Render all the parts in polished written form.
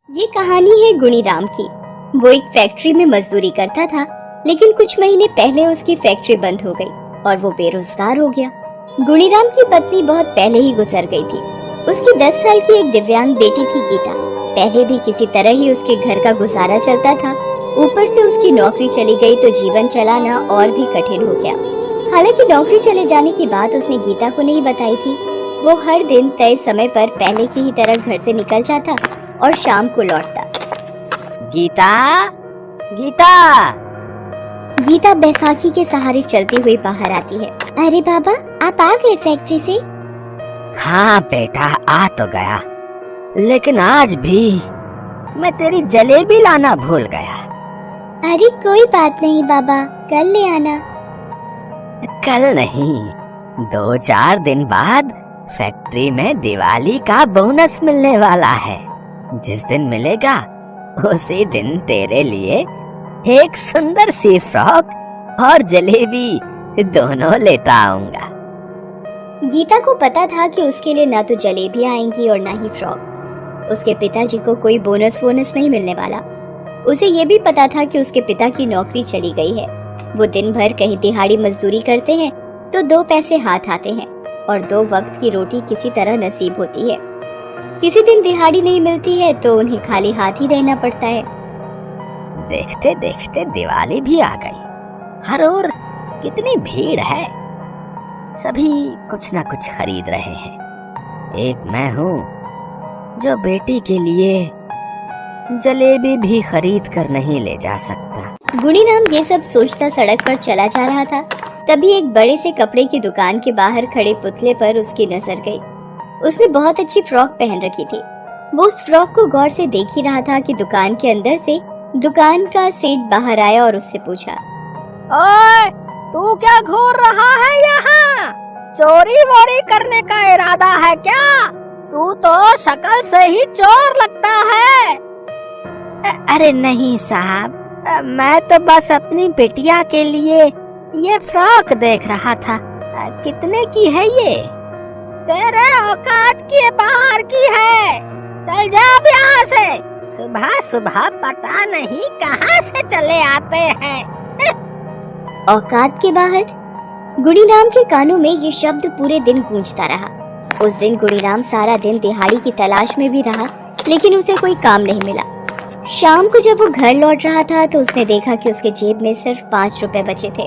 ये कहानी है गुणीराम की। वो एक फैक्ट्री में मजदूरी करता था, लेकिन कुछ महीने पहले उसकी फैक्ट्री बंद हो गई और वो बेरोजगार हो गया। गुणीराम की पत्नी बहुत पहले ही गुजर गई थी। उसकी 10 साल की एक दिव्यांग बेटी थी गीता। पहले भी किसी तरह ही उसके घर का गुजारा चलता था, ऊपर से उसकी नौकरी चली गई तो जीवन चलाना और भी कठिन हो गया। हालांकि नौकरी चले जाने की बात उसने गीता को नहीं बताई थी। वो हर दिन तय समय पर पहले की ही तरह घर से निकल जाता और शाम को लौटता। गीता, गीता। गीता बैसाखी के सहारे चलती हुई बाहर आती है। अरे बाबा, आप आ गए फैक्ट्री से? हाँ बेटा, आ तो गया, लेकिन आज भी मैं तेरी जलेबी लाना भूल गया। अरे कोई बात नहीं बाबा, कल ले आना। कल नहीं, 2-4 दिन बाद फैक्ट्री में दिवाली का बोनस मिलने वाला है। जिस दिन मिलेगा उसी दिन तेरे लिए एक सुंदर सी फ्रॉक और जलेबी दोनों लेता आऊंगा। गीता को पता था कि उसके लिए ना तो जलेबियां आएंगी और ना ही फ्रॉक। उसके पिताजी को कोई बोनस नहीं मिलने वाला। उसे ये भी पता था कि उसके पिता की नौकरी चली गई है। वो दिन भर कहीं दिहाड़ी मजदूरी करते हैं तो 2 पैसे हाथ आते हैं और 2 वक्त की रोटी किसी तरह नसीब होती है। किसी दिन दिहाड़ी नहीं मिलती है तो उन्हें खाली हाथ ही रहना पड़ता है। देखते देखते दिवाली भी आ गई। हर ओर कितनी भीड़ है, सभी कुछ ना कुछ खरीद रहे हैं। एक मैं हूँ जो बेटी के लिए जलेबी भी खरीद कर नहीं ले जा सकता। गुणीराम ये सब सोचता सड़क पर चला जा रहा था। तभी एक बड़े से कपड़े की दुकान के बाहर खड़े पुतले पर उसकी नजर गई। उसने बहुत अच्छी फ्रॉक पहन रखी थी। वो उस फ्रॉक को गौर से देख ही रहा था कि दुकान के अंदर से दुकान का सेठ बाहर आया और उससे पूछा, ओए, तू क्या घूर रहा है यहाँ? चोरी वोरी करने का इरादा है क्या? तू तो शक्ल से ही चोर लगता है। अरे नहीं साहब, मैं तो बस अपनी बिटिया के लिए ये फ्रॉक देख रहा था। कितने की है ये? तेरे औकात के बाहर की है। चल जा अब यहाँ से। सुबह सुबह पता नहीं कहाँ से चले आते हैं। औकात के बाहर? गुणीराम के कानों में ये शब्द पूरे दिन गूंजता रहा। उस दिन गुणीराम सारा दिन दिहाड़ी की तलाश में भी रहा, लेकिन उसे कोई काम नहीं मिला। शाम को जब वो घर लौट रहा था तो उसने देखा कि उसके जेब में सिर्फ 5 रुपए बचे थे।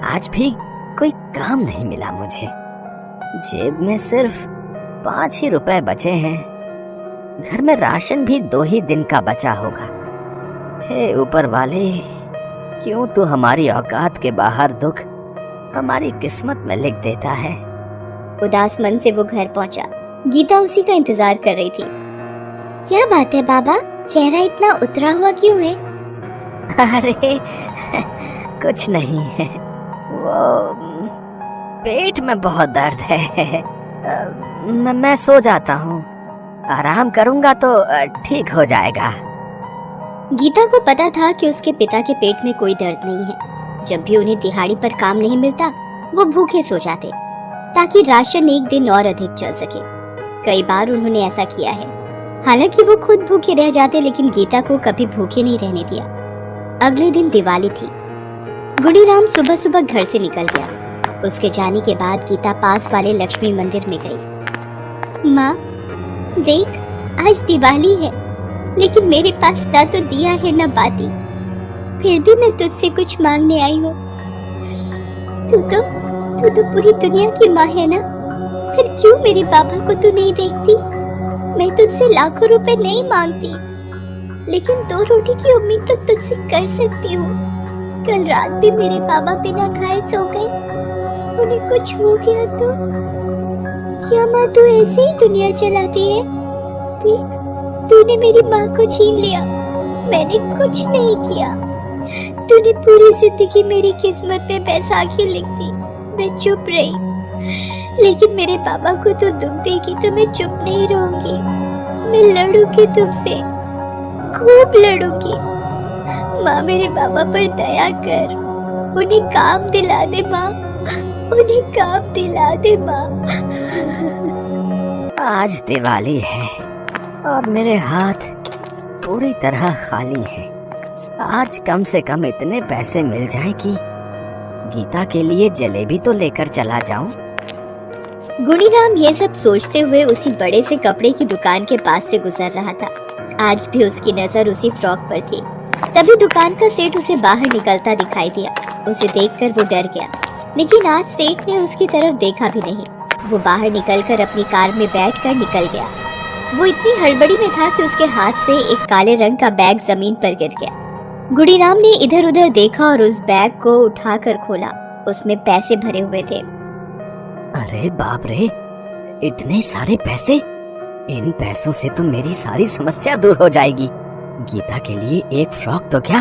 आज भी कोई काम नहीं मिला मुझे। जेब में सिर्फ 5 ही रुपए बचे हैं। घर में राशन भी 2 ही दिन का बचा होगा। हे ऊपर वाले, क्यों तू हमारी औकात के बाहर दुख हमारी किस्मत में लिख देता है। उदास मन से वो घर पहुंचा। गीता उसी का इंतजार कर रही थी। क्या बात है बाबा, चेहरा इतना उतरा हुआ क्यों है? अरे कुछ नहीं है, वो पेट में बहुत दर्द है। मैं सो जाता हूँ, आराम करूँगा तो ठीक हो जाएगा। गीता को पता था कि उसके पिता के पेट में कोई दर्द नहीं है। जब भी उन्हें दिहाड़ी पर काम नहीं मिलता वो भूखे सो जाते ताकि राशन एक दिन और अधिक चल सके। कई बार उन्होंने ऐसा किया है। हालांकि वो खुद भूखे रह जाते, लेकिन गीता को कभी भूखे नहीं रहने दिया। अगले दिन दिवाली थी। गुणीराम सुबह सुबह घर से निकल गया। उसके जाने के बाद गीता पास वाले लक्ष्मी मंदिर में गई। माँ देख, आज दिवाली है, लेकिन मेरे पास ना तो दिया है ना बाती। फिर भी मैं तुझसे कुछ मांगने आई हूँ। तू तो पूरी दुनिया की माँ है ना, फिर क्यों मेरे पापा को तू नहीं देखती? मैं तुझसे लाखों रुपए नहीं मांगती, लेकिन 2 रोटी की उम्मीद तो तुझसे कर सकती हूँ। कल रात भी मेरे पापा बिना खाए सो गए। उन्हें कुछ हो गया तो? क्या माँ तू ऐसे ही दुनिया चलाती है? देख, तूने मेरी माँ को छीन लिया। मैंने कुछ नहीं किया। तूने पूरी जिंदगी मेरी किस्मत में बैसाखी लिख दी। मैं चुप रही, लेकिन मेरे पापा को तो दुख देगी तो मैं चुप नहीं रहूंगी। मैं लड़ूंगी तुमसे, खूब लड़ूंगी। माँ मेरे पापा पर दया कर, उन्हें काम दिला दे माँ, उन्हें काम दिला दे माँ। आज दिवाली है और मेरे हाथ पूरी तरह खाली है। आज कम से कम इतने पैसे मिल जाए कि गीता के लिए जलेबी तो लेकर चला जाऊं। गुणीराम ये सब सोचते हुए उसी बड़े से कपड़े की दुकान के पास से गुजर रहा था। आज भी उसकी नजर उसी फ्रॉक पर थी। तभी दुकान का सेठ उसे बाहर निकलता दिखाई दिया। उसे देखकर वो डर गया, लेकिन आज सेठ ने उसकी तरफ देखा भी नहीं। वो बाहर निकलकर अपनी कार में बैठकर निकल गया। वो इतनी हड़बड़ी में था कि उसके हाथ से एक काले रंग का बैग जमीन पर गिर गया। गुणीराम ने इधर उधर देखा और उस बैग को उठाकर खोला। उसमें पैसे भरे हुए थे। अरे बाप रे, इतने सारे पैसे! इन पैसों से तो मेरी सारी समस्या दूर हो जाएगी। गीता के लिए एक फ्रॉक तो क्या,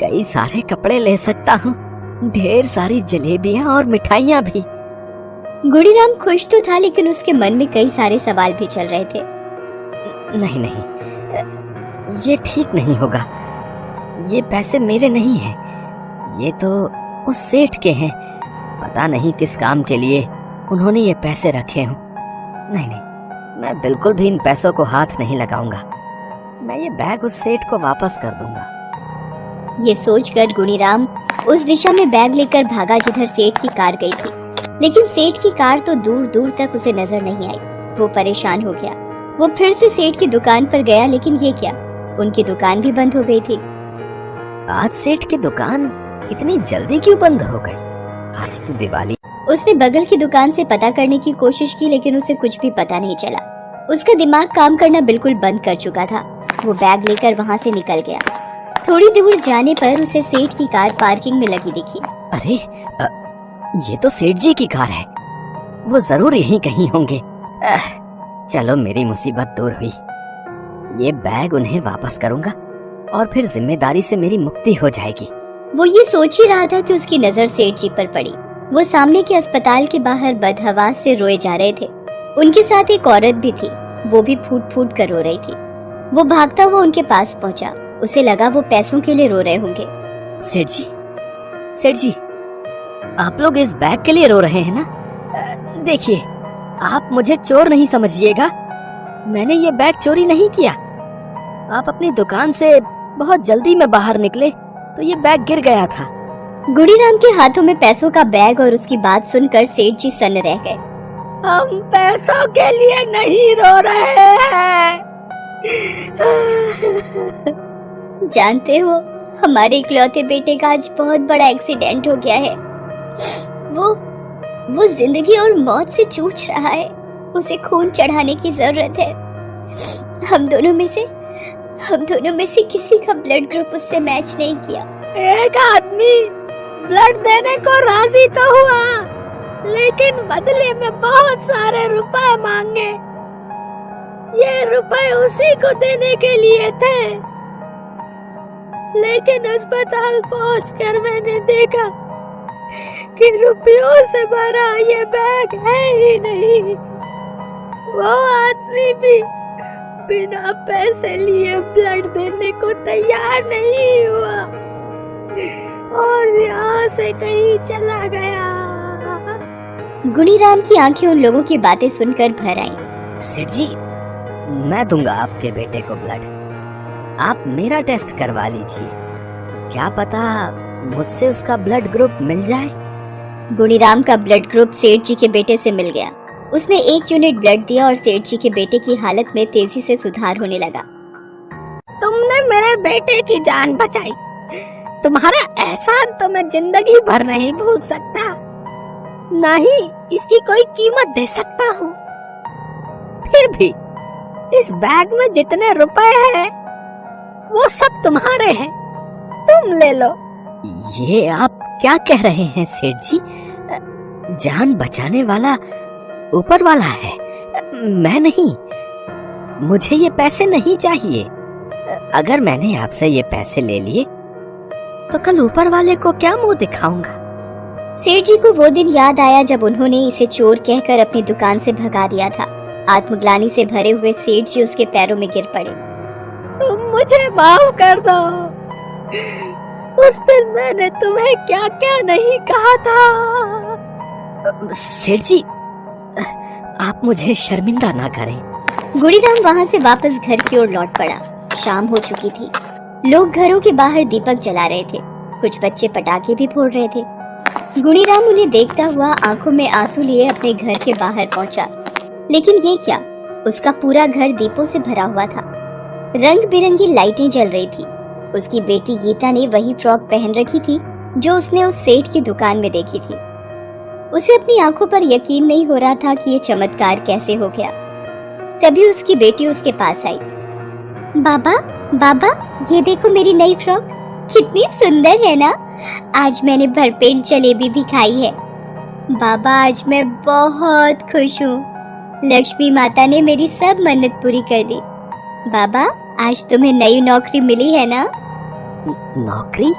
कई सारे कपड़े ले सकता हूँ, ढेर सारी जलेबियाँ और मिठाइयाँ भी। गुणीराम खुश तो था, लेकिन उसके मन में कई सारे सवाल भी चल रहे थे। नहीं, ये ठीक नहीं होगा। ये पैसे मेरे नहीं हैं, ये तो उस सेठ के हैं। पता नहीं किस काम के लिए उन्होंने ये पैसे रखे हों। नहीं, मैं बिल्कुल भी इन पैसों को हाथ नहीं लगाऊंगा। मैं ये बैग उस सेठ को वापस कर दूंगा। ये सोचकर गुणीराम उस दिशा में बैग लेकर भागा जिधर सेठ की कार गई थी। लेकिन सेठ की कार तो दूर दूर तक उसे नजर नहीं आई। वो परेशान हो गया। वो फिर से सेठ की दुकान पर गया, लेकिन ये क्या, उनकी दुकान भी बंद हो गई थी। आज सेठ की दुकान इतनी जल्दी क्यों बंद हो गई? आज तो दिवाली। उसने बगल की दुकान से पता करने की कोशिश की, लेकिन उसे कुछ भी पता नहीं चला। उसका दिमाग काम करना बिल्कुल बंद कर चुका था। वो बैग लेकर वहाँ से निकल गया। थोड़ी दूर जाने पर उसे सेठ की कार पार्किंग में लगी दिखी। अरे, ये तो सेठ जी की कार है। वो जरूर यहीं कहीं होंगे। चलो, मेरी मुसीबत दूर हुई। ये बैग उन्हें वापस करूंगा और फिर जिम्मेदारी से मेरी मुक्ति हो जाएगी। वो ये सोच ही रहा था कि उसकी नजर सेठ जी पर पड़ी। वो सामने के अस्पताल के बाहर बदहवास से रोए जा रहे थे। उनके साथ एक औरत भी थी। वो भी फूट फूट कर रो रही थी। वो भागता हुआ उनके पास पहुंचा। उसे लगा वो पैसों के लिए रो रहे होंगे। सेठ जी, आप लोग इस बैग के लिए रो रहे हैं ना? देखिए, आप मुझे चोर नहीं समझिएगा। मैंने ये बैग चोरी नहीं किया। आप अपनी दुकान से बहुत जल्दी में बाहर निकले तो ये बैग गिर गया था। गुणीराम के हाथों में पैसों का बैग और उसकी बात सुनकर सेठ जी सन्न रह गए। हम पैसों के लिए नहीं रो रहे हैं। जानते हो, हमारे इकलौते बेटे का आज बहुत बड़ा एक्सीडेंट हो गया है। वो जिंदगी और मौत से जूझ रहा है। उसे खून चढ़ाने की जरूरत है। हम दोनों में से किसी का ब्लड ग्रुप उससे मैच नहीं किया। एक आदमी ब्लड देने को राजी तो हुआ, लेकिन बदले में बहुत सारे रुपए मांगे। ये रुपए उसी को देने के लिए थे, लेकिन अस्पताल पहुंचकर मैंने देखा कि रुपयों से भरा ये बैग है ही नहीं। वो आदमी भी बिना पैसे लिए ब्लड देने को तैयार नहीं हुआ और यहाँ से कहीं चला गया। गुणीराम की आंखें उन लोगों की बातें सुनकर भर आईं। सेठ जी, मैं दूंगा आपके बेटे को ब्लड। आप मेरा टेस्ट करवा लीजिए, क्या पता मुझसे उसका ब्लड ग्रुप मिल जाए। गुणीराम का ब्लड ग्रुप सेठ जी के बेटे से मिल गया। उसने 1 यूनिट ब्लड दिया और सेठ जी के बेटे की हालत में तेजी से सुधार होने लगा। तुमने मेरे बेटे की जान बचाई। तुम्हारा एहसान तो मैं जिंदगी भर नहीं भूल सकता, ना ही इसकी कोई कीमत दे सकता हूँ। फिर भी इस बैग में जितने रुपए हैं वो सब तुम्हारे हैं, तुम ले लो। ये आप क्या कह रहे हैं सेठ जी? जान बचाने वाला ऊपर वाला है, मैं नहीं। मुझे ये पैसे नहीं चाहिए। अगर मैंने आपसे ये पैसे ले लिए तो कल ऊपर वाले को क्या मुंह दिखाऊंगा? सेठ जी को वो दिन याद आया जब उन्होंने इसे चोर कहकर अपनी दुकान से भगा दिया था। आत्मग्लानि से भरे हुए सेठ जी उसके पैरों में गिर पड़े। तुम मुझे माफ कर दो। उस दिन मैंने तुम्हें क्या क्या नहीं कहा था। सेठ जी, आप मुझे शर्मिंदा ना करें। गुणीराम वहाँ से वापस घर की ओर लौट पड़ा। शाम हो चुकी थी। लोग घरों के बाहर दीपक जला रहे थे। कुछ बच्चे पटाखे भी फोड़ रहे थे। गुणीराम उन्हें देखता हुआ आंखों में आंसू लिए अपने घर के बाहर पहुंचा। लेकिन ये क्या, उसका पूरा घर दीपों से भरा हुआ था। रंग बिरंगी लाइटें जल रही थी। उसकी बेटी गीता ने वही फ्रॉक पहन रखी थी जो उसने उस सेठ की दुकान में देखी थी। उसे अपनी आंखों पर यकीन नहीं हो रहा था कि ये चमत्कार कैसे हो गया। तभी उसकी बेटी उसके पास आई। बाबा, बाबा, ये देखो मेरी नई फ्रॉक, कितनी सुंदर है ना। आज मैंने भरपेट जलेबी भी खाई है। बाबा, आज मैं बहुत खुश हूँ। लक्ष्मी माता ने मेरी सब मन्नत पूरी कर दी। बाबा, आज तुम्हें नई नौकरी मिली है ना? नौकरी?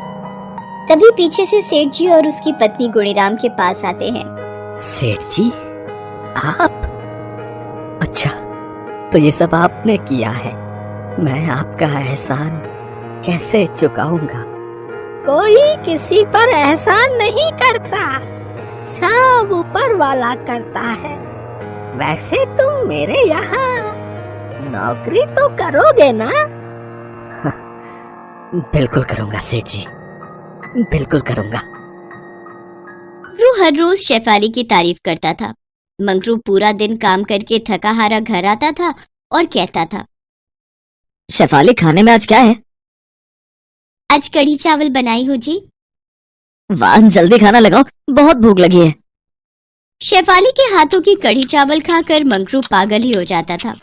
तभी पीछे से सेठ जी और उसकी पत्नी गुणीराम के पास आते हैं। सेठ जी, आप? अच्छा, तो ये सब आपने किया है। मैं आपका एहसान कैसे चुकाऊंगा? कोई किसी पर एहसान नहीं करता, सब ऊपर वाला करता है। वैसे तुम मेरे यहाँ नौकरी तो करोगे ना? बिल्कुल करूंगा सेठ जी, बिल्कुल करूंगा। मंगरू हर रोज शेफाली की तारीफ करता था। मंगरू पूरा दिन काम करके थका हारा घर आता था और कहता था, शेफाली, खाने में आज क्या है? आज कढ़ी चावल बनाई हो जी। वाह, जल्दी खाना लगाओ, बहुत भूख लगी है। शेफाली के हाथों की कढ़ी चावल खाकर मंगरू पागल ही हो जाता था।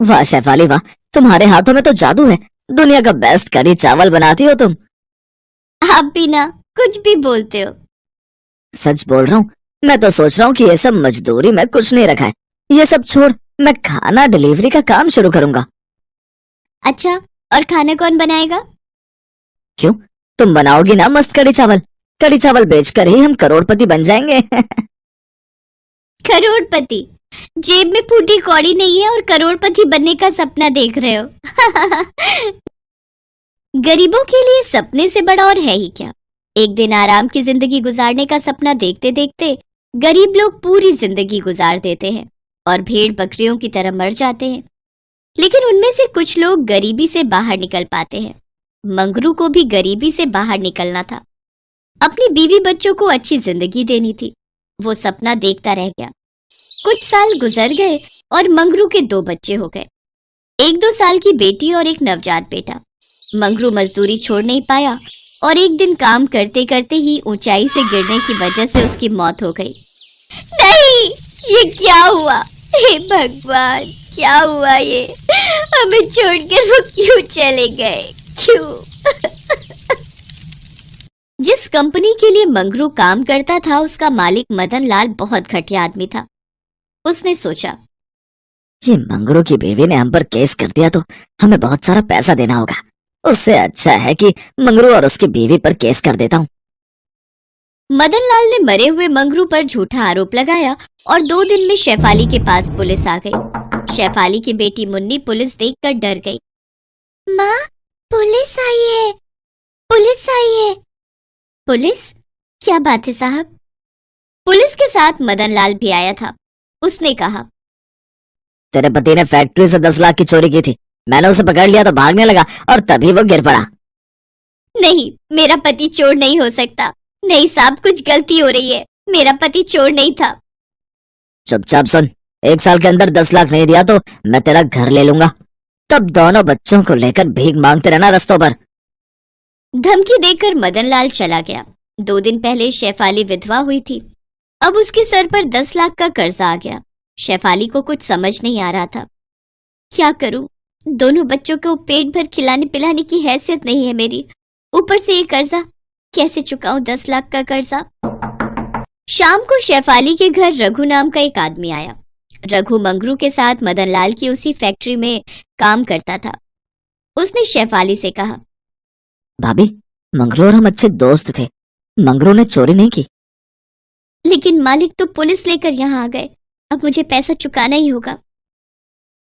वाह शेफाली वाह, तुम्हारे हाथों में तो जादू है। दुनिया का बेस्ट कढ़ी चावल बनाती हो तुम। आप भी ना कुछ भी बोलते हो। सच बोल रहा हूँ, मैं तो सोच रहा हूँ कि ये सब मजदूरी में कुछ नहीं रखा है। ये सब छोड़, मैं खाना डिलीवरी का काम शुरू करूंगा। अच्छा, और खाना कौन बनाएगा? क्यों, तुम बनाओगी ना मस्त कढ़ी चावल? कढ़ी चावल बेचकर ही हम करोड़पति बन जाएंगे। करोड़पति? जेब में फूटी कौड़ी नहीं है और करोड़पति बनने का सपना देख रहे हो। गरीबों के लिए सपने से बड़ा और है ही क्या। एक दिन आराम की जिंदगी गुजारने का सपना देखते देखते गरीब लोग पूरी जिंदगी गुजार देते हैं और भेड़ बकरियों की तरह मर जाते हैं। लेकिन उनमें से कुछ लोग गरीबी से बाहर निकल पाते हैं। मंगरू को भी गरीबी से बाहर निकलना था। अपनी बीवी बच्चों को अच्छी जिंदगी देनी थी। वो सपना देखता रह गया। कुछ साल गुजर गए और मंगरू के 2 बच्चे हो गए, 1-2 साल की बेटी और एक नवजात बेटा। मंगरू मजदूरी छोड़ नहीं पाया और एक दिन काम करते करते ही ऊंचाई से गिरने की वजह से उसकी मौत हो गई। नहीं, ये क्या हुआ? हे भगवान, क्या हुआ ये? हमें छोड़कर वो क्यों चले गए? क्यों? जिस कंपनी के लिए मंगरू काम करता था उसका मालिक मदन लाल बहुत घटिया आदमी था। उसने सोचा, ये मंगरू की बीवी ने हम पर केस कर दिया तो हमें बहुत सारा पैसा देना होगा। उससे अच्छा है कि मंगरू और उसकी बीवी पर केस कर देता हूँ। मदन लाल ने मरे हुए मंगरू पर झूठा आरोप लगाया और 2 दिन में शेफाली के पास पुलिस आ गई। शेफाली की बेटी मुन्नी पुलिस देखकर डर गई। माँ, पुलिस आई है, पुलिस आई है। पुलिस? क्या बात है साहब? पुलिस के साथ मदन लाल भी आया था। उसने कहा, तेरे पति ने फैक्ट्री से 10 लाख की चोरी की थी। मैंने उसे पकड़ लिया तो भागने लगा और तभी वो गिर पड़ा। नहीं, मेरा पति चोर नहीं हो सकता। नहीं साहब, कुछ गलती हो रही है। मेरा पति चोर नहीं था। चुपचाप सुन, 1 साल के अंदर 10 लाख नहीं दिया तो मैं तेरा घर ले लूंगा। तब दोनों बच्चों को लेकर भीख मांगते रहना रास्तों पर। धमकी देकर मदन लाल चला गया। 2 दिन पहले शेफाली विधवा हुई थी। अब उसके सर पर 10 लाख का कर्जा आ गया। शेफाली को कुछ समझ नहीं आ रहा था। क्या करूं? दोनों बच्चों को पेट भर खिलाने पिलाने की हैसियत नहीं है मेरी। ऊपर से ये कर्जा, कैसे चुकाऊं 10 लाख का कर्जा? शाम को शेफाली के घर रघु नाम का एक आदमी आया। रघु मंगरू के साथ मदन लाल की उसी फैक्ट्री में काम करता था। उसने शेफाली से कहा, भाभी, मंगरू और हम अच्छे दोस्त थे। मंगरू ने चोरी नहीं की। लेकिन मालिक तो पुलिस लेकर यहाँ आ गए। अब मुझे पैसा चुकाना ही होगा।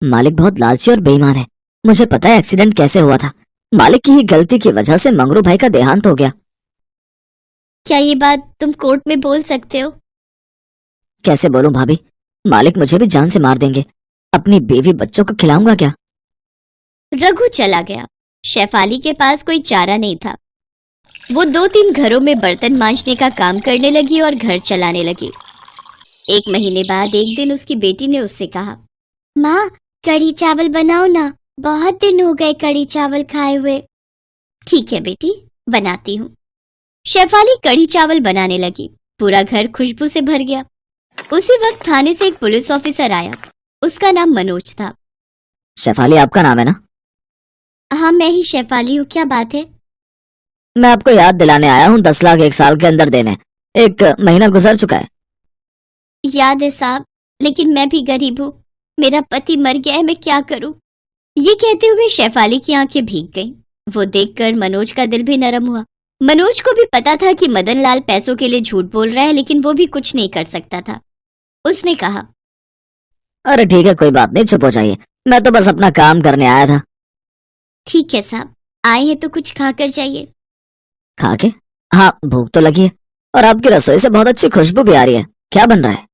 मालिक बहुत लालची और बेईमान है। मुझे पता है एक्सीडेंट कैसे हुआ था। मालिक की ही गलती की वजह से मंगरू भाई का देहांत हो गया। क्या ये बात तुम कोर्ट में बोल सकते हो? कैसे बोलूं भाभी, मालिक मुझे भी जान से मार देंगे। अपनी बीवी बच्चों को खिलाऊंगा क्या? रघु चला गया। शेफाली के पास कोई चारा नहीं था। वो 2-3 घरों में बर्तन मांजने का काम करने लगी और घर चलाने लगी। 1 महीने बाद एक दिन उसकी बेटी ने उससे कहा, माँ कढ़ी चावल बनाओ ना, बहुत दिन हो गए कढ़ी चावल खाए हुए। ठीक है बेटी, बनाती हूँ। शेफाली कढ़ी चावल बनाने लगी। पूरा घर खुशबू से भर गया। उसी वक्त थाने से एक पुलिस ऑफिसर आया। उसका नाम मनोज था। शेफाली आपका नाम है ना? हाँ मैं ही शेफाली हूँ, क्या बात है? मैं आपको याद दिलाने आया हूँ 10 लाख 1 साल के अंदर देने। 1 महीना गुजर चुका है। याद है साहब, लेकिन मैं भी गरीब हूँ। मेरा पति मर गया है, मैं क्या करूँ? ये कहते हुए शेफाली की आंखें भीग गईं। वो देखकर मनोज का दिल भी नरम हुआ। मनोज को भी पता था कि मदन लाल पैसों के लिए झूठ बोल रहा है, लेकिन वो भी कुछ नहीं कर सकता था। उसने कहा, अरे ठीक है, कोई बात नहीं, चुप हो जाइए, मैं तो बस अपना काम करने आया था। ठीक है साहब, आए हैं तो कुछ खा कर जाइए। खा के? हाँ, भूख तो लगी है, और आपकी रसोई से बहुत अच्छी खुशबू भी आ रही है। क्या बन रहा है?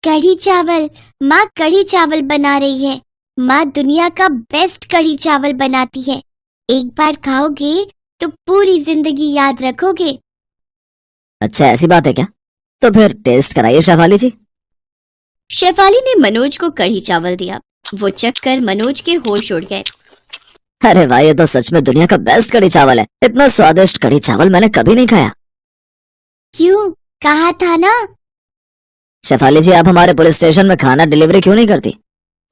कढ़ी चावल। माँ कढ़ी चावल बना रही है। माँ दुनिया का बेस्ट कढ़ी चावल बनाती है। एक बार खाओगे तो पूरी जिंदगी याद रखोगे। अच्छा ऐसी बात है क्या? तो फिर टेस्ट कराइए शेफाली जी। शेफाली ने मनोज को कढ़ी चावल दिया। वो चखकर मनोज के होश उड़ गए। अरे वाह, ये तो सच में दुनिया का बेस्ट कढ़ी चावल है। इतना स्वादिष्ट कढ़ी चावल मैंने कभी नहीं खाया। क्यों, कहा था ना? शेफाली जी, आप हमारे पुलिस स्टेशन में खाना डिलीवरी क्यों नहीं करती?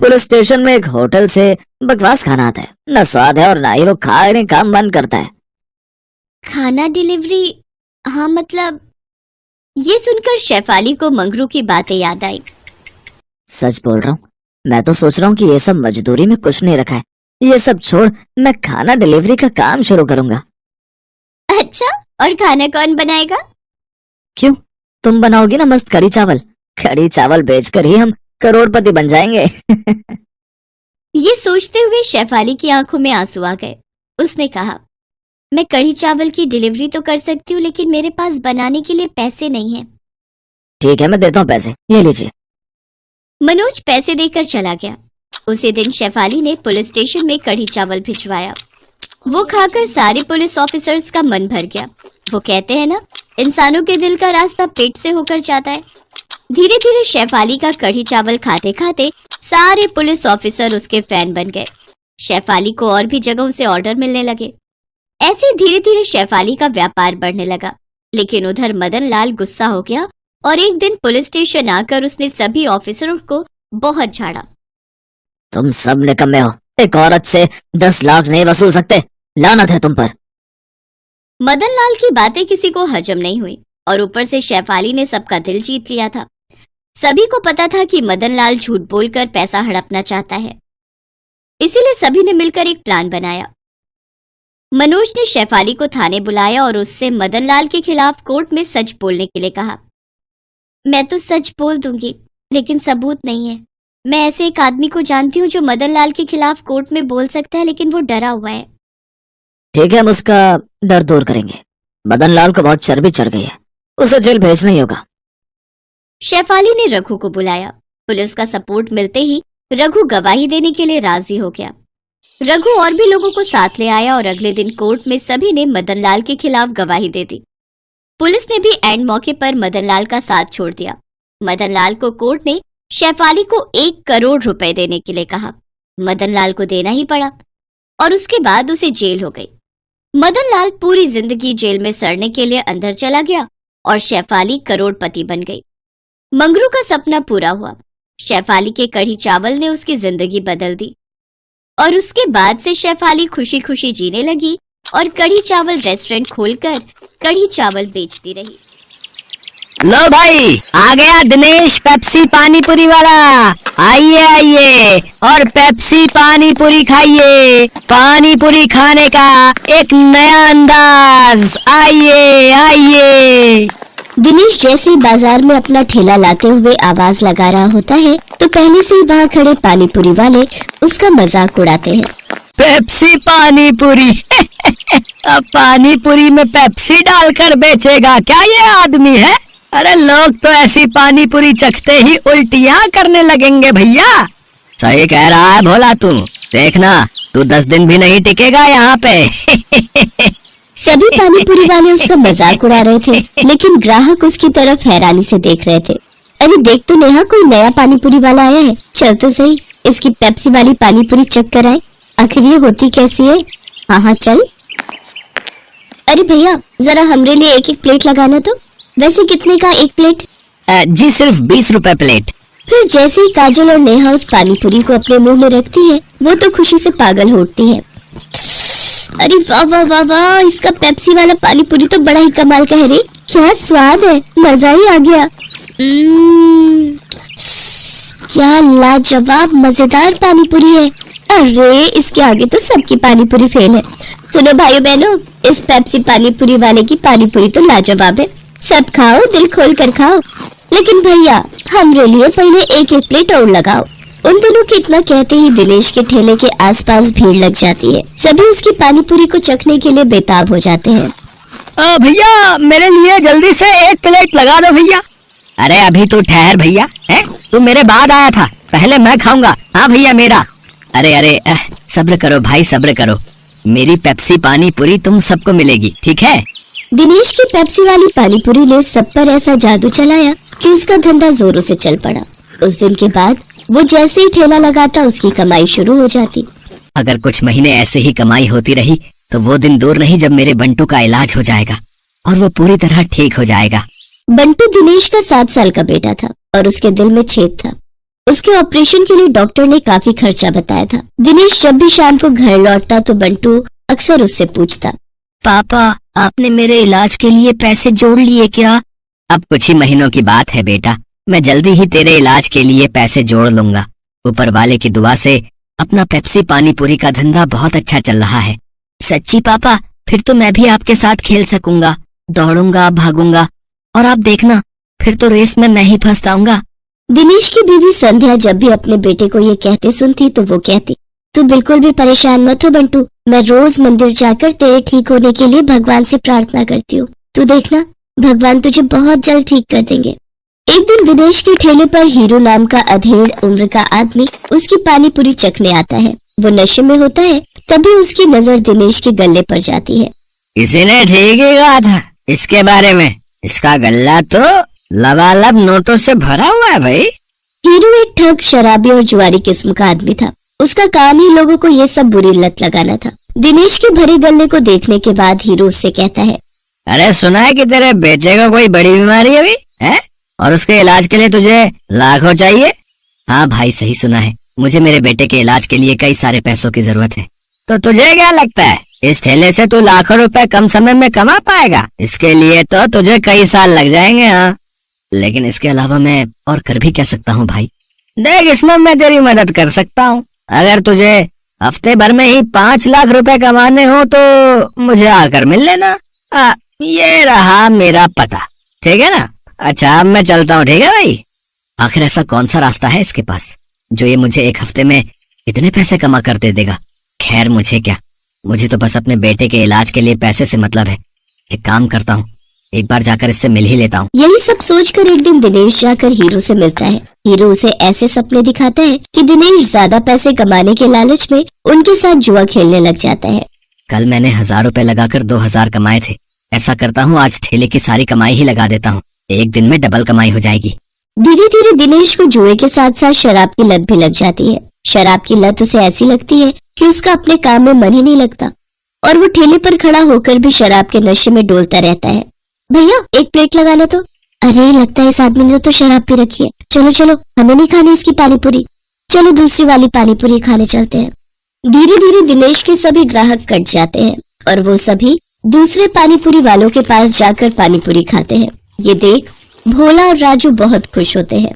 पुलिस स्टेशन में एक होटल से बकवास खाना आता है, न स्वाद है और ना ही वो खाने का मन करता है। खाना डिलीवरी? हाँ मतलब। ये सुनकर शेफाली को मंगरू की बातें याद आई। सच बोल रहा हूँ, मैं तो सोच रहा हूँ कि ये सब मजदूरी में कुछ नहीं रखा है। ये सब छोड़ मैं खाना डिलीवरी का काम शुरू करूंगा। अच्छा, और खाना कौन बनाएगा? क्यों, तुम बनाओगी ना मस्त कढ़ी चावल। कढ़ी चावल बेचकर ही हम करोड़पति बन जाएंगे। ये सोचते हुए शेफाली की आंखों में आंसू आ गए। उसने कहा, मैं कढ़ी चावल की डिलीवरी तो कर सकती हूँ, लेकिन मेरे पास बनाने के लिए पैसे नहीं हैं। ठीक है, मैं देता हूँ पैसे, ये लीजिए। मनोज पैसे देकर चला गया। उसी दिन शेफाली ने पुलिस स्टेशन में कढ़ी चावल भिजवाया। वो खाकर सारे पुलिस ऑफिसर्स का मन भर गया। वो कहते हैं ना, इंसानों के दिल का रास्ता पेट से होकर जाता है। धीरे धीरे शेफाली का कढ़ी चावल खाते खाते सारे पुलिस ऑफिसर उसके फैन बन गए। शेफाली को और भी जगहों से ऑर्डर मिलने लगे। ऐसे धीरे धीरे शेफाली का व्यापार बढ़ने लगा। लेकिन उधर मदन लाल गुस्सा हो गया और एक दिन पुलिस स्टेशन आकर उसने सभी ऑफिसरों को बहुत झाड़ा। तुम सब निकम्मे हो, एक औरत से 10 लाख नहीं वसूल सकते, लानत है तुम पर। मदन लाल की बातें किसी को हजम नहीं हुई और ऊपर से शेफाली ने सबका दिल जीत लिया था। सभी को पता था कि मदन लाल झूठ बोलकर पैसा हड़पना चाहता है। इसीलिए सभी ने मिलकर एक प्लान बनाया। मनोज ने शेफाली को थाने बुलाया और उससे मदन लाल के खिलाफ कोर्ट में सच बोलने के लिए कहा। मैं तो सच बोल दूंगी, लेकिन सबूत नहीं है। मैं ऐसे एक आदमी को जानती हूँ जो मदन लाल के खिलाफ कोर्ट में बोल सकता है, लेकिन वो डरा हुआ है। ठीक है, हम उसका डर दूर करेंगे। मदन लाल को बहुत चर्बी चढ़ गई है, उसे जेल भेजना ही होगा। शेफाली ने रघु को बुलाया। पुलिस का सपोर्ट मिलते ही रघु गवाही देने के लिए राजी हो गया। रघु और भी लोगों को साथ ले आया और अगले दिन कोर्ट में सभी ने मदन लाल के खिलाफ गवाही दे दी। पुलिस ने भी एंड मौके पर मदन लाल का साथ छोड़ दिया। मदन लाल को कोर्ट ने शेफाली को 1 करोड़ रुपए देने के लिए कहा। मदन लाल को देना ही पड़ा और उसके बाद उसे जेल हो गई। मदन लाल पूरी जिंदगी जेल में सड़ने के लिए अंदर चला गया और शेफाली करोड़पति बन गई। मंगरू का सपना पूरा हुआ। शेफाली के कढ़ी चावल ने उसकी जिंदगी बदल दी और उसके बाद से शेफाली खुशी खुशी जीने लगी और कढ़ी चावल रेस्टोरेंट खोलकर कढ़ी चावल बेचती रही। लो भाई, आ गया दिनेश पेप्सी पानी पूरी वाला। आइए आइए और पेप्सी पानी पूरी खाइए। पानी पूरी खाने का एक नया अंदाज। आइए आइए। दिनेश जैसे बाजार में अपना ठेला लाते हुए आवाज लगा रहा होता है तो पहले से ही वहाँ खड़े पानीपुरी वाले उसका मजाक उड़ाते हैं। पेप्सी पानी पूरी। अब पानी पूरी में पेप्सी डालकर बेचेगा क्या ये आदमी है? अरे लोग तो ऐसी पानी पूरी चखते ही उल्टियाँ करने लगेंगे भैया। सही कह रहा है भोला तू। देखना तू 10 दिन भी नहीं टिकेगा यहाँ पे। सभी पानी पूरी वाले उसका मजाक उड़ा रहे थे, लेकिन ग्राहक उसकी तरफ हैरानी से देख रहे थे। अरे देख तो नेहा, कोई नया पानी पूरी वाला आया है। चल तो सही, इसकी पेप्सी वाली पानी पूरी चेक कराए, आखिर ये होती कैसी है। हाँ हाँ चल। अरे भैया, जरा हमरे लिए एक एक प्लेट लगाना तो। वैसे कितने का एक प्लेट? जी सिर्फ 20 रुपए प्लेट। फिर जैसे ही काजल और नेहा उस पानी पूरी को अपने मुंह में रखती है, वो तो खुशी से पागल हो उठती है। अरे वाह वाह वाह वाह, इसका पेप्सी वाला पानी पूरी तो बड़ा ही कमाल का है रे। क्या स्वाद है, मजा ही आ गया। क्या लाजवाब मजेदार पानी पूरी है। अरे इसके आगे तो सबकी पानी पूरी फेल है। सुनो भाइयों बहनों, इस पेप्सी पानी पूरी वाले की पानी पूरी तो लाजवाब है। सब खाओ, दिल खोल कर खाओ, लेकिन भैया हमरे लिए पहले एक एक प्लेट और लगाओ। उन दोनों के इतना कहते ही दिनेश के ठेले के आसपास भीड़ लग जाती है। सभी उसकी पानी पूरी को चखने के लिए बेताब हो जाते हैं। भैया मेरे लिए जल्दी से एक प्लेट लगा दो भैया। अरे अभी तो ठहर भैया, है तू मेरे बाद आया था, पहले मैं खाऊंगा। हाँ भैया मेरा। अरे अरे सब्र करो भाई, सब्र करो। मेरी पेप्सी पानी पूरी तुम सबको मिलेगी, ठीक है। दिनेश की पेप्सी वाली पानी पूरी ने सब पर ऐसा जादू चलाया कि उसका धंधा जोरों से चल पड़ा। उस दिन के बाद वो जैसे ही ठेला लगाता, उसकी कमाई शुरू हो जाती। अगर कुछ महीने ऐसे ही कमाई होती रही तो वो दिन दूर नहीं जब मेरे बंटू का इलाज हो जाएगा और वो पूरी तरह ठीक हो जाएगा। बंटू दिनेश का 7 साल का बेटा था और उसके दिल में छेद था। उसके ऑपरेशन के लिए डॉक्टर ने काफी खर्चा बताया था। दिनेश जब भी शाम को घर लौटता तो बंटू अक्सर उससे पूछता, पापा आपने मेरे इलाज के लिए पैसे जोड़ लिए क्या? अब कुछ ही महीनों की बात है बेटा, मैं जल्दी ही तेरे इलाज के लिए पैसे जोड़ लूंगा। ऊपर वाले की दुआ से अपना पेप्सी पानी पूरी का धंधा बहुत अच्छा चल रहा है। सच्ची पापा, फिर तो मैं भी आपके साथ खेल सकूंगा, दौड़ूंगा, भागूंगा, और आप देखना फिर तो रेस में मैं ही फंस जाऊंगा। दिनेश की बीवी संध्या जब भी अपने बेटे को ये कहते सुनती तो वो कहती, तू बिल्कुल भी परेशान मत हो बंटू, मैं रोज मंदिर जाकर तेरे ठीक होने के लिए भगवान से प्रार्थना करती हूँ। तू देखना भगवान तुझे बहुत जल्द ठीक कर देंगे। एक दिन दिनेश के ठेले पर हीरो नाम का अधेड़ उम्र का आदमी उसकी पानी पूरी चखने आता है। वो नशे में होता है, तभी उसकी नजर दिनेश के गले पर जाती है। किसी ने ठीक ही कहा था इसके बारे में, इसका गल्ला तो लबालब नोटों से भरा हुआ है भाई। हीरो एक ठग, शराबी और जुआरी किस्म का आदमी था। उसका काम ही लोगों को ये सब बुरी लत लगाना था। दिनेश के भरे गले को देखने के बाद हीरो उससे कहता है, अरे सुना है कि तेरे बेटे को कोई बड़ी बीमारी है, है? और उसके इलाज के लिए तुझे लाखों चाहिए। हाँ भाई सही सुना है, मुझे मेरे बेटे के इलाज के लिए कई सारे पैसों की जरूरत है। तो तुझे क्या लगता है इस ठेले से तू लाखों रुपए कम समय में कमा पाएगा? इसके लिए तो तुझे कई साल लग जाएंगे। हाँ लेकिन इसके अलावा मैं और कर भी क्या सकता हूँ भाई? देख इसमें मैं तेरी मदद कर सकता हूँ। अगर तुझे हफ्ते भर में ही 5 लाख रुपए कमाने हो तो मुझे आकर मिल लेना। ये रहा मेरा पता, ठीक है ना? अच्छा अब मैं चलता हूँ, ठीक है भाई? आखिर ऐसा कौन सा रास्ता है इसके पास जो ये मुझे एक हफ्ते में इतने पैसे कमा कर दे देगा? खैर मुझे क्या, मुझे तो बस अपने बेटे के इलाज के लिए पैसे से मतलब है। एक काम करता हूँ, एक बार जाकर इससे मिल ही लेता हूँ। यही सब सोचकर एक दिन दिनेश जाकर हीरो से मिलता है। हीरो उसे ऐसे सपने दिखाता है कि दिनेश ज्यादा पैसे कमाने के लालच में उनके साथ जुआ खेलने लग जाता है। कल मैंने 1000 रुपए लगाकर 2000 कमाए थे। ऐसा करता हूँ आज ठेले की सारी कमाई ही लगा देता हूँ, एक दिन में डबल कमाई हो जाएगी। धीरे धीरे दिनेश को जुए के साथ साथ शराब की लत भी लग जाती है। शराब की लत उसे ऐसी लगती है कि उसका अपने काम में मन ही नहीं लगता और वो ठेले पर खड़ा होकर भी शराब के नशे में डोलता रहता है। भैया एक प्लेट लगाना तो। अरे लगता है इस आदमी ने तो शराब पी रखी है। चलो चलो, हमें नहीं खानी इसकी पानी पूरी, चलो दूसरी वाली पानी पूरी खाने चलते हैं। धीरे धीरे दिनेश के सभी ग्राहक कट जाते हैं और वो सभी दूसरे पानी पूरी वालों के पास जाकर पानी पूरी खाते हैं। ये देख भोला और राजू बहुत खुश होते हैं।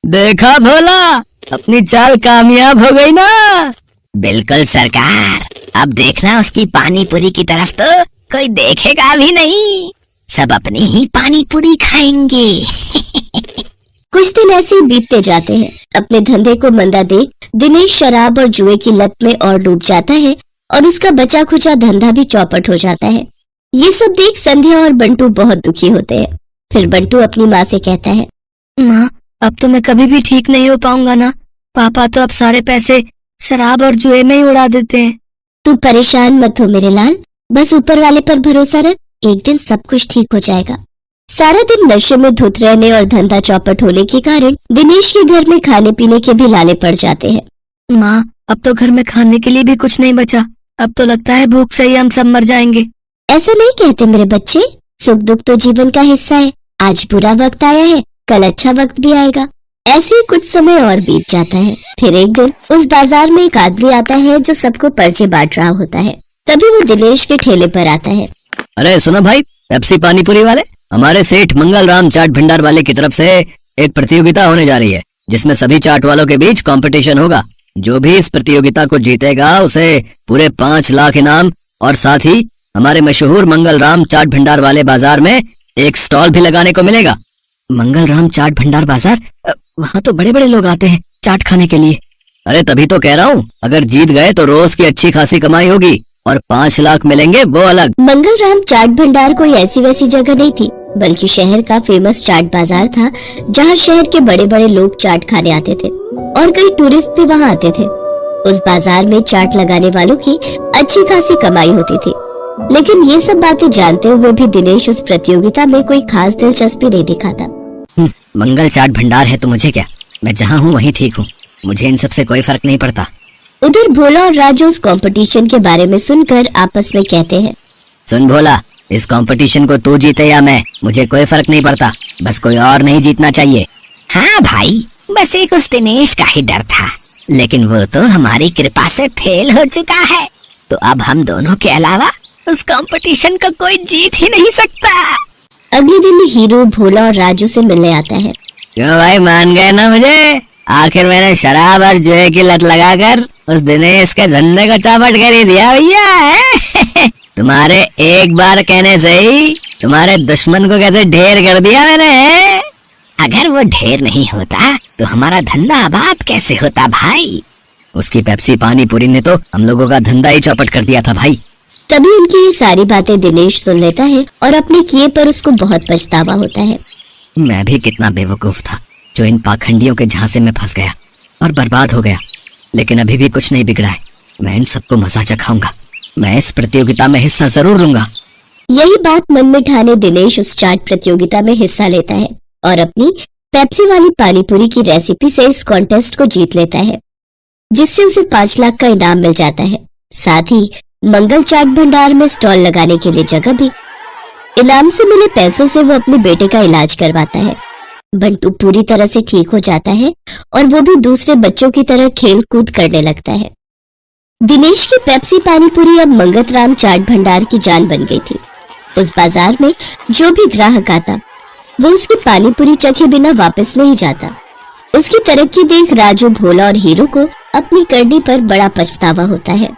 देखा भोला, अपनी चाल कामयाब हो गई ना? बिल्कुल सरकार, अब देखना उसकी पानी पूरी की तरफ तो कोई देखेगा भी नहीं, सब अपनी ही पानी पूरी खाएंगे। कुछ दिन ऐसे ही बीतते जाते हैं। अपने धंधे को मंदा देख दिनेश शराब और जुए की लत में और डूब जाता है और उसका बचा खुचा धंधा भी चौपट हो जाता है। ये सब देख संध्या और बंटू बहुत दुखी होते हैं। फिर बंटू अपनी माँ से कहता है, माँ अब तो मैं कभी भी ठीक नहीं हो पाऊंगा ना? पापा तो अब सारे पैसे शराब और जुए में ही उड़ा देते हैं। तू परेशान मत हो मेरे लाल, बस ऊपर वाले पर भरोसा रख, एक दिन सब कुछ ठीक हो जाएगा। सारा दिन नशे में धुत रहने और धंधा चौपट होने के कारण दिनेश के घर में खाने पीने के भी लाले पड़ जाते हैं। माँ, अब तो घर में खाने के लिए भी कुछ नहीं बचा। अब तो लगता है भूख से ही हम सब मर जाएंगे। ऐसा नहीं कहते मेरे बच्चे, सुख दुख तो जीवन का हिस्सा है। आज बुरा वक्त आया है, कल अच्छा वक्त भी आएगा। ऐसे ही कुछ समय और बीत जाता है। फिर एक दिन उस बाजार में एक आदमी आता है जो सबको पर्चे बांट रहा होता है। तभी वो दिनेश के ठेले पर आता है। अरे सुनो भाई, पेप्सी पानीपुरी वाले, हमारे सेठ मंगल राम चाट भंडार वाले की तरफ से एक प्रतियोगिता होने जा रही है, जिसमें सभी चाट वालों के बीच कंपटीशन होगा। जो भी इस प्रतियोगिता को जीतेगा उसे पूरे 5 लाख इनाम और साथ ही हमारे मशहूर मंगल राम चाट भंडार वाले बाजार में एक स्टॉल भी लगाने को मिलेगा। मंगल राम चाट भंडार बाजार, वहाँ तो बड़े बड़े लोग आते हैं चाट खाने के लिए। अरे तभी तो कह रहा हूँ, अगर जीत गए तो रोज की अच्छी खासी कमाई होगी और 5 लाख मिलेंगे वो अलग। मंगल राम चाट भंडार कोई ऐसी वैसी जगह नहीं थी, बल्कि शहर का फेमस चाट बाजार था, जहाँ शहर के बड़े बड़े लोग चाट खाने आते थे और कई टूरिस्ट भी वहाँ आते थे। उस बाजार में चाट लगाने वालों की अच्छी खासी कमाई होती थी, लेकिन ये सब बातें जानते हुए भी दिनेश उस प्रतियोगिता में कोई खास दिलचस्पी नहीं दिखाता। मंगल चाट भंडार है तो मुझे क्या, मैं जहाँ हूँ वहीं ठीक हूँ, मुझे इन सब से कोई फर्क नहीं पड़ता। उधर भोला और राजू उस कंपटीशन के बारे में सुनकर आपस में कहते हैं, सुन भोला, इस कंपटीशन को तू जीते या मैं, मुझे कोई फर्क नहीं पड़ता, बस कोई और नहीं जीतना चाहिए। हाँ भाई, बस एक उस दिनेश का ही डर था, लेकिन वो तो हमारी कृपा से फेल हो चुका है, तो अब हम दोनों के अलावा उस कंपटीशन को कोई जीत ही नहीं सकता। अगले दिन हीरो भोला और राजू से मिलने आता है। क्यों भाई, मान गए ना मुझे? आखिर मैंने शराब और जुए की लत लगाकर उस दिनेश के धंधे को चौपट कर ही दिया भैया। तुम्हारे एक बार कहने से ही तुम्हारे दुश्मन को कैसे ढेर कर दिया मैंने। अगर वो ढेर नहीं होता तो हमारा धंधा आबाद कैसे होता भाई। उसकी पेप्सी पानीपुरी ने तो हम लोगों का धंधा ही चौपट कर दिया था भाई। तभी उनकी ये सारी बातें दिनेश सुन लेता है और अपने किए पर उसको बहुत पछतावा होता है। मैं भी कितना बेवकूफ था जो इन पाखंडियों के झांसे में फंस गया और बर्बाद हो गया, लेकिन अभी भी कुछ नहीं बिगड़ा है। मैं इन सबको मजा चखाऊंगा, मैं इस प्रतियोगिता में हिस्सा जरूर लूंगा। यही बात मन में ठाने दिनेश उस चाट प्रतियोगिता में हिस्सा लेता है और अपनी पेप्सी वाली पानीपुरी की रेसिपी से इस कॉन्टेस्ट को जीत लेता है, जिससे उसे 5 लाख का इनाम मिल जाता है। साथ ही मंगल चाट भंडार में स्टॉल लगाने के लिए जगह भी। इनाम से मिले पैसों से वो अपने बेटे का इलाज करवाता है। बंटू पूरी तरह से ठीक हो जाता है और वो भी दूसरे बच्चों की तरह खेल कूद करने लगता है। दिनेश की पेप्सी पानीपुरी अब मंगल राम चाट भंडार की जान बन गई थी। उस बाजार में जो भी ग्राहक आता वो उसकी पानीपुरी चखे बिना वापस नहीं जाता। उसकी तरक्की देख राजू, भोला और हीरो को अपनी करनी पर बड़ा पछतावा होता है।